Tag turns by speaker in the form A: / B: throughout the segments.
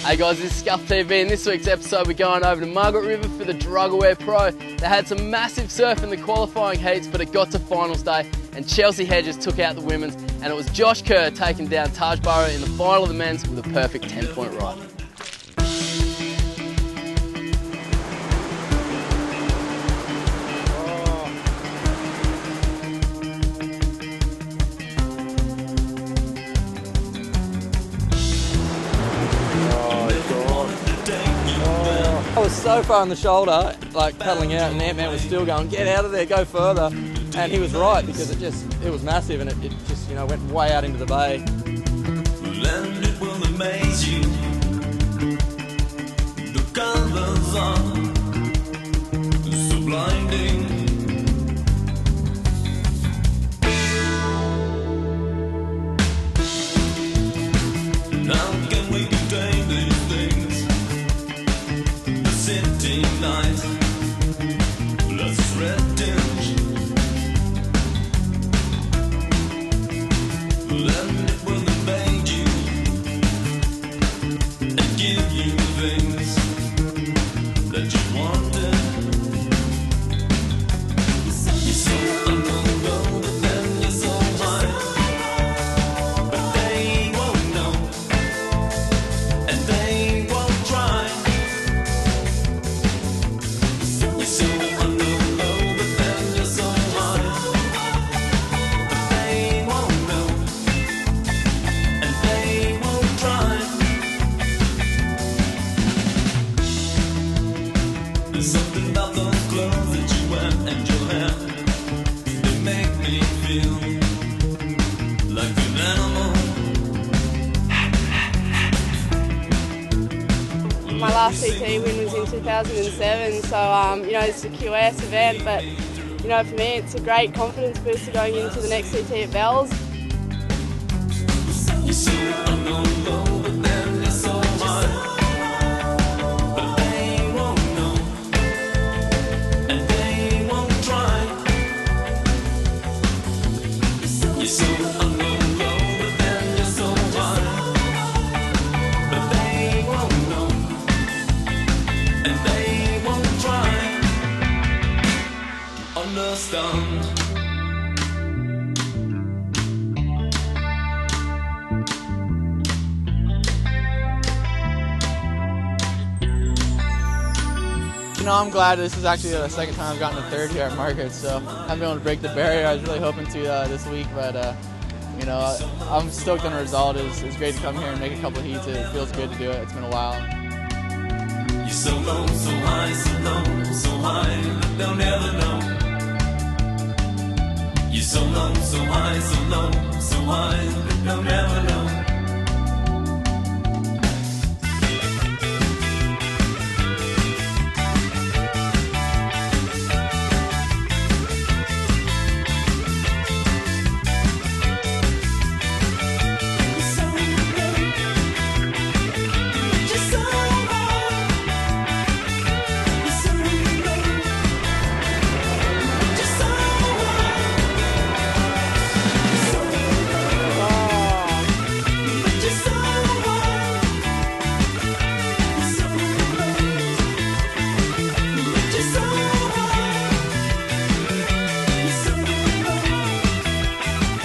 A: Hey guys, this is Skuff TV. In this week's episode we're going over to Margaret River for the Drug-Aware Pro. They had some massive surf in the qualifying heats, but it got to finals day and Chelsea Hedges took out the women's, and it was Josh Kerr taking down Taj Burrow in the final of the men's with a perfect 10-point ride.
B: I was so far on the shoulder, like paddling out, and Ant-Man was still going, get out of there, go further. And he was right, because it was massive, and it just, you know, went way out into the bay.
C: And it will amaze you. The colors are so blinding. How can we contain these things? The city night, plus red tinge. And it will invade you and give you things that you wanted. You're so unknown, but then you're so high. But they won't know, and they won't try. You're so unknown, but then you're so high. But they won't know, and they won't try. There's something about those clothes that you wear and your hair. They make me feel like an animal.
D: My last CT win was in 2007, so you know, it's a QS event, but you know, for me it's a great confidence booster going into the next CT at Bells.
C: You're so unknown, but then you're so high. But they won't know, and they won't try. You're so unknown, but then you're so high. But they won't know, and they won't try to understand.
B: You know, I'm glad this is actually the second time I've gotten a third here at Margaret, so I haven't been able to break the barrier. I was really hoping to this week, but you know, I'm stoked on the result. It's great to come here and make a couple of heats. It feels good to do it. It's been a while.
C: You're so low, so high, so low, so high that they'll never know. You're so low, so high, so low, so high that they'll never know.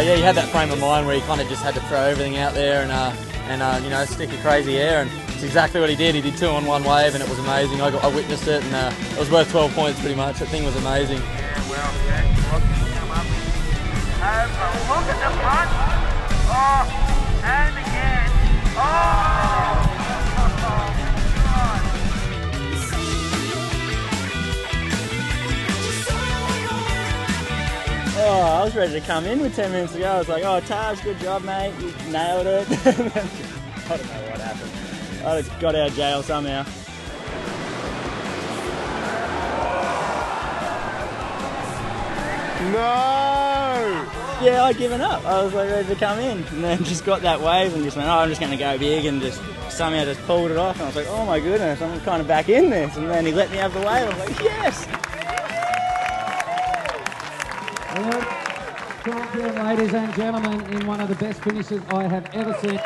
B: Yeah, he had that frame of mind where he kind of just had to throw everything out there and you know, stick a crazy air, and it's exactly what he did. He did 2 on 1 wave, and it was amazing. I witnessed it, and it was worth 12 points pretty much. That thing was amazing.
E: Yeah, well, yeah, look at the punt. Oh, and again. Oh, God.
F: Oh, I was ready to come in with 10 minutes ago. I was like, oh, Taj, good job, mate. You nailed it. I don't know what happened. I just got out of jail somehow.
G: No!
F: Yeah, I'd given up. I was like ready to come in, and then just got that wave and just went, oh, I'm just going to go big, and just somehow just pulled it off. And I was like, oh my goodness, I'm kind of back in this. And then he let me have the wave. I was like, yes!
H: Champion, ladies and gentlemen, in one of the best finishes I have ever seen.